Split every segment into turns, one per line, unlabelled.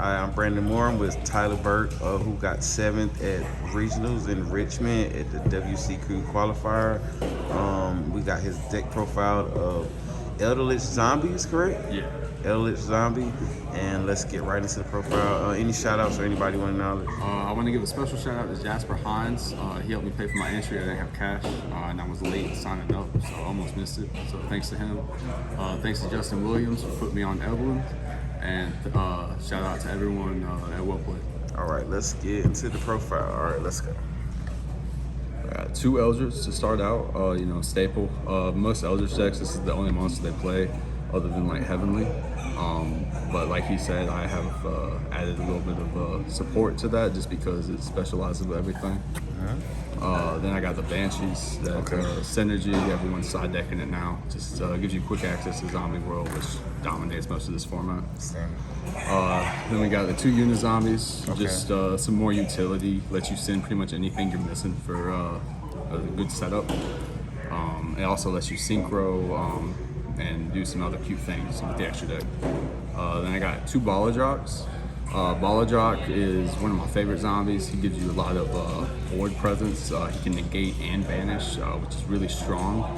Hi, I'm Brandon Moore. I'm with Tyler Birk, who got 7th at regionals in Richmond at the WCQ qualifier. We got his deck profile of Eldlich Zombies, correct?
Yeah.
Eldlich Zombie. And let's get right into the profile. Any shout outs or anybody want to acknowledge?
I want to give a special shout out to Jasper Hines. He helped me pay for my entry. I didn't have cash, and I was late signing up, so I almost missed it. So thanks to him. Thanks to Justin Williams for putting me on Eldlich. And shout out to everyone at Well Played.
All right, let's get into the profile. All right, let's go.
I got 2 Eldritch to start out, staple. Most Eldritch decks, this is the only monster they play other than like Heavenly. But like he said, I have added a little bit of support to that just because it specializes with everything. Then I got the Banshees, that synergy, everyone's side decking it now. Just gives you quick access to Zombie World, which dominates most of this format. Then we got the 2 unit zombies, just some more utility, lets you send pretty much anything you're missing for a good setup. It also lets you synchro and do some other cute things with the extra deck. Then I got 2 Balladrocks. Balladrock is one of my favorite zombies. He gives you a lot of board presence. He can negate and banish, which is really strong.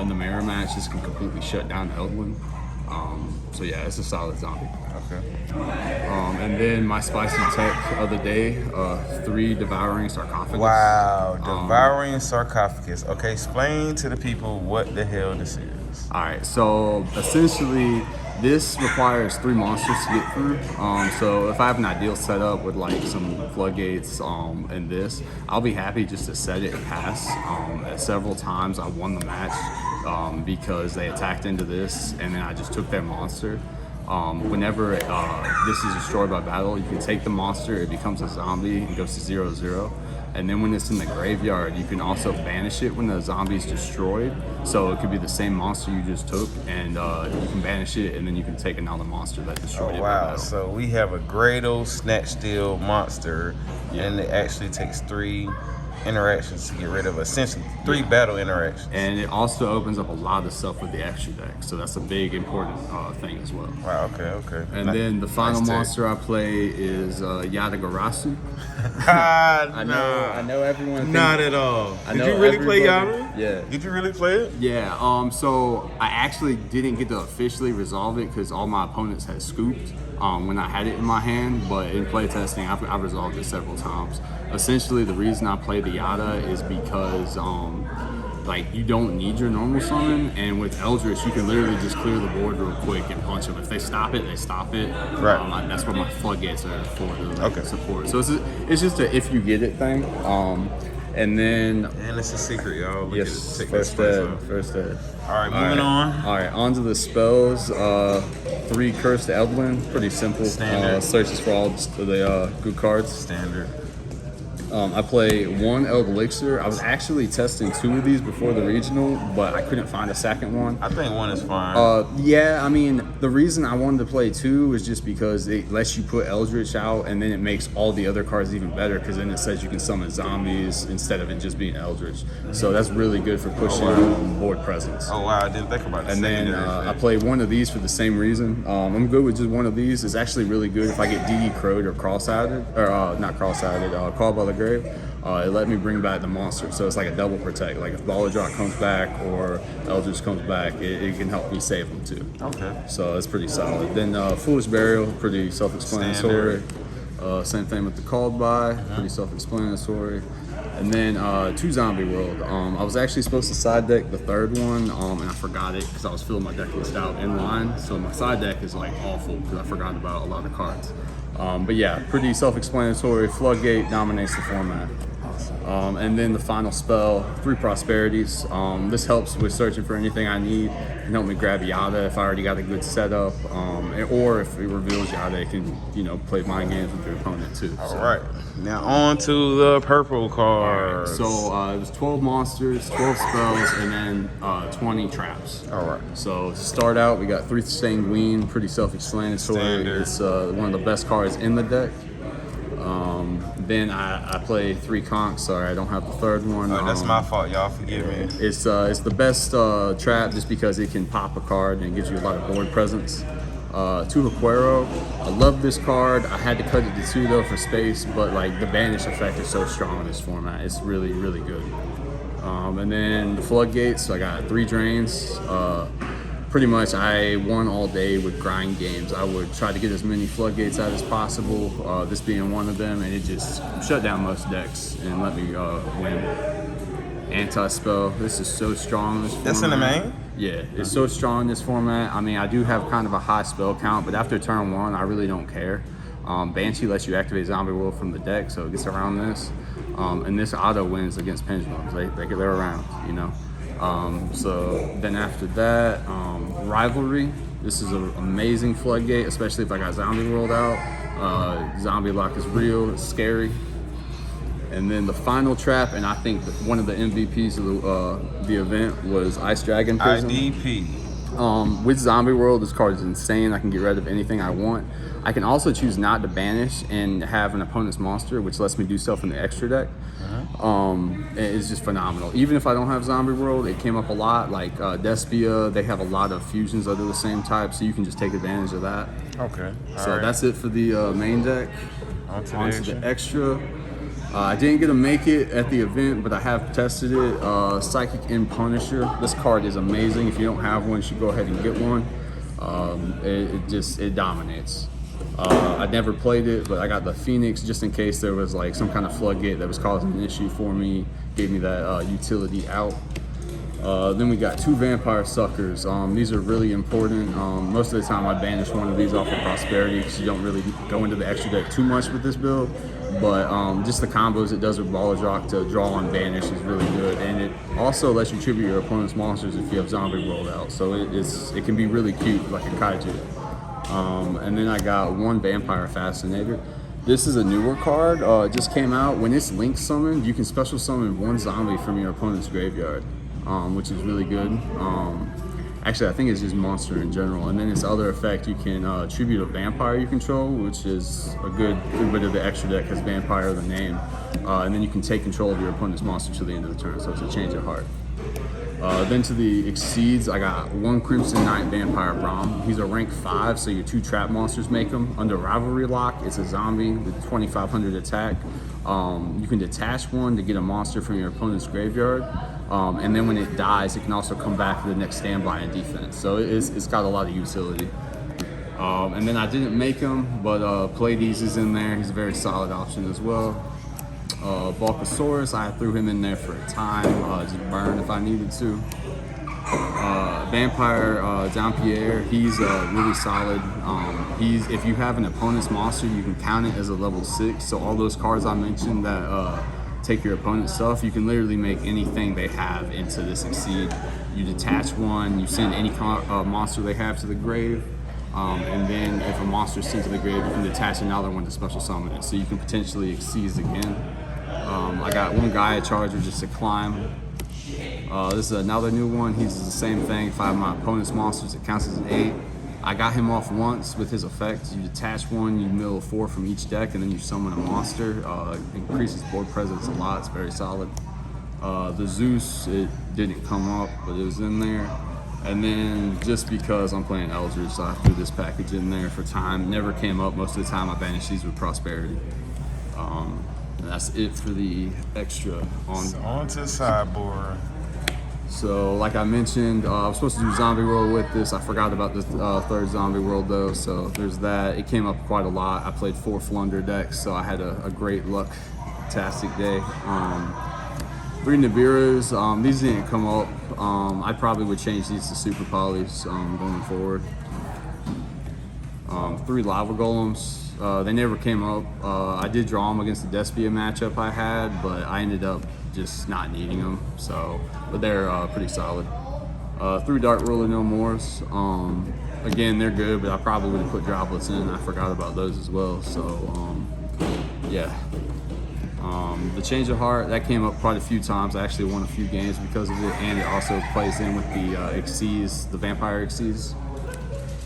In the mirror match, this can completely shut down Eldlich. So yeah, it's a solid zombie. And then my spicy tech of the day, 3 Devouring Sarcophagus.
Wow, Devouring Sarcophagus. Okay, explain to the people what the hell this is.
All right, so essentially, this requires 3 monsters to get through. So if I have an ideal setup with like some floodgates and this, I'll be happy just to set it and pass. Several times I won the match because they attacked into this and then I just took their monster. Whenever this is destroyed by battle, you can take the monster, it becomes a zombie, and goes to 0/0. And then when it's in the graveyard, you can also banish it when the zombie is destroyed. So it could be the same monster you just took, and you can banish it, and then you can take another monster that destroyed it.
Wow, so we have a great old Snatch Steal monster, and it actually takes 3 interactions to get rid of, essentially 3 battle interactions.
And it also opens up a lot of stuff with the extra deck, so that's a big important thing as well.
Wow, okay.
And then the final monster I play is Yata-Garasu. I know everyone thinks,
not at all. Did you really play Yata?
Yeah.
Did you really play it?
Yeah, so I actually didn't get to officially resolve it because all my opponents had scooped when I had it in my hand, but in playtesting, I've resolved it several times. Essentially, the reason I play the Yata is because like you don't need your normal summon, and with Eldritch you can literally just clear the board real quick and punch them. If they stop it, they stop it.
Right.
That's what my floodgates are for to support. So it's just a if you get it thing. And then
it's a secret, y'all.
Yes, first ed.
All right, moving on.
All right, on to the spells. 3 Cursed Eldlich, pretty simple.
Standard.
Searches for all the good cards.
Standard.
I play 1 Elixir. I was actually testing 2 of these before the regional, but I couldn't find a second one.
I think 1 is fine.
Yeah, I mean, the reason I wanted to play 2 is just because it lets you put Eldritch out, and then it makes all the other cards even better, because then it says you can summon zombies instead of it just being Eldritch. So that's really good for pushing board presence.
Oh wow, I didn't think about it.
And then I play 1 of these for the same reason. I'm good with just 1 of these. It's actually really good if I get DD Crowed or Cross-Eyed, or not Cross-Eyed, Called by the Grave. It let me bring back the monster, so it's like a double protect. Like if Balladrock comes back or Eldritch comes back, it can help me save them too.
Okay.
So it's pretty solid. Then Foolish Burial, pretty self-explanatory. Same thing with the Called by, pretty self-explanatory. And then 2 Zombie World. I was actually supposed to side deck the 3rd one, and I forgot it because I was filling my deck list out in line. So my side deck is like awful because I forgot about a lot of cards. But yeah, pretty self-explanatory. Floodgate dominates the format. And then the final spell, 3 Prosperities. This helps with searching for anything I need. It can help me grab Yata if I already got a good setup, or if it reveals Yata, it can play mind games with your opponent too.
All right, now on to the purple cards.
So it was 12 monsters, 12 spells, and then 20 traps.
All right.
So to start out, we got 3 Sanguine, pretty self-explanatory.
Standard.
It's one of the best cards in the deck. Then I play 3 Conch. Sorry, I don't have the 3rd one.
That's my fault, y'all. Forgive me.
It's the best trap just because it can pop a card and it gives you a lot of board presence. 2 Vaquero. I love this card. I had to cut it to 2 though for space, but like the banish effect is so strong in this format. It's really, really good. And then the floodgates, so I got 3 drains. Pretty much I won all day with grind games. I would try to get as many floodgates out as possible, this being one of them, and it just shut down most decks and let me win. Anti-spell, this is so strong in this format.
That's in the main?
Yeah, it's so strong in this format. I mean, I do have kind of a high spell count, but after turn 1, I really don't care. Banshee lets you activate Zombie World from the deck, so it gets around this. And this auto wins against pendulums. They're around, you know. So then after that, Rivalry. This is an amazing floodgate, especially if I got Zombie World out. Zombie Lock is real, it's scary. And then the final trap, and I think one of the MVPs of the event was Ice Dragon Prison.
IDP.
With Zombie World, this card is insane. I can get rid of anything I want. I can also choose not to banish and have an opponent's monster, which lets me do stuff in the extra deck. It's just phenomenal. Even if I don't have Zombie World, it came up a lot. Like Despia, they have a lot of fusions that are the same type, so you can just take advantage of that.
Okay.
So that's it for the main deck. On to the extra. I didn't get to make it at the event, but I have tested it. Psychic and Punisher. This card is amazing. If you don't have one, you should go ahead and get one. It dominates. I never played it, but I got the Phoenix just in case there was like some kind of floodgate that was causing an issue for me. Gave me that utility out. Then we got 2 Vampire Suckers. These are really important. Most of the time I banish one of these off of Prosperity because you don't really go into the extra deck too much with this build. But just the combos it does with Baller's Rock to draw on banish is really good. And it also lets you tribute your opponent's monsters if you have Zombie World out. So it can be really cute, like a kaiju. And then I got 1 Vampire Fascinator. This is a newer card. It just came out. When it's link summoned, you can special summon 1 zombie from your opponent's graveyard, which is really good. Actually, I think it's just monster in general. And then its other effect, you can tribute a vampire you control, which is a good bit of the extra deck has vampire the name. And then you can take control of your opponent's monster to the end of the turn, so it's a change of heart. Then to the Exceeds, I got 1 Crimson Knight Vampire Braum. He's a rank 5, so your 2 trap monsters make him. Under Rivalry Lock, it's a zombie with 2,500 attack. You can detach 1 to get a monster from your opponent's graveyard. And then when it dies, it can also come back to the next standby and defense. So it's got a lot of utility. And then I didn't make him, but Pleiades is in there. He's a very solid option as well. Bulkasaurus, I threw him in there for a time, just burn if I needed to. Vampire Dampierre, he's really solid. If you have an opponent's monster, you can count it as a level 6. So all those cards I mentioned that take your opponent's stuff, you can literally make anything they have into this Exceed. You detach 1, you send any monster they have to the grave, and then if a monster is sent to the grave, you can detach another one to special summon it. So you can potentially Exceed again. I got 1 Gaia Charger just to climb. This is another new one. He's the same thing. If I have my opponent's monsters, it counts as an 8. I got him off once with his effect. You detach 1, you mill 4 from each deck, and then you summon a monster. Increases board presence a lot. It's very solid. The Zeus, it didn't come up, but it was in there. And then just because I'm playing Eldlich, so I threw this package in there for time. Never came up. Most of the time I banished these with Prosperity. And that's it for the extra.
On to the sideboard.
So like I mentioned, I was supposed to do Zombie World with this. I forgot about the 3rd Zombie World though, so there's that. It came up quite a lot. I played 4 Flunder decks, so I had a great luck-tastic day. 3 Nibiru's, these didn't come up. I probably would change these to Super Polys going forward. 3 Lava Golems. They never came up. I did draw them against the Despia matchup I had, but I ended up just not needing them. So, but they're pretty solid. 3 Dark Ruler No Mores. Again, they're good, but I probably would have put droplets in. I forgot about those as well. So, yeah. The Change of Heart, that came up quite a few times. I actually won a few games because of it, and it also plays in with the Xyz, the Vampire Xyz.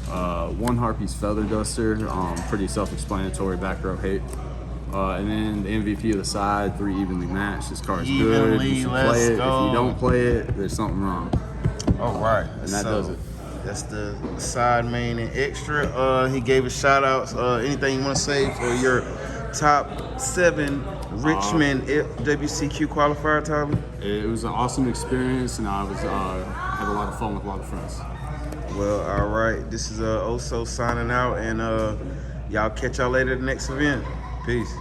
1 Harpy's Feather Duster, pretty self-explanatory, back row hate. And then the MVP of the side, 3 Evenly Matched. This card's good. You should play it. If you don't play it, there's something wrong.
Oh, right.
And that does it.
That's the side main and extra. He gave us shout outs. Anything you want to say for your top 7 Richmond WCQ qualifier, Tyler?
It was an awesome experience, and I had a lot of fun with a lot of friends.
Well, all right. This is Oso signing out, and y'all catch y'all later at the next event. Peace.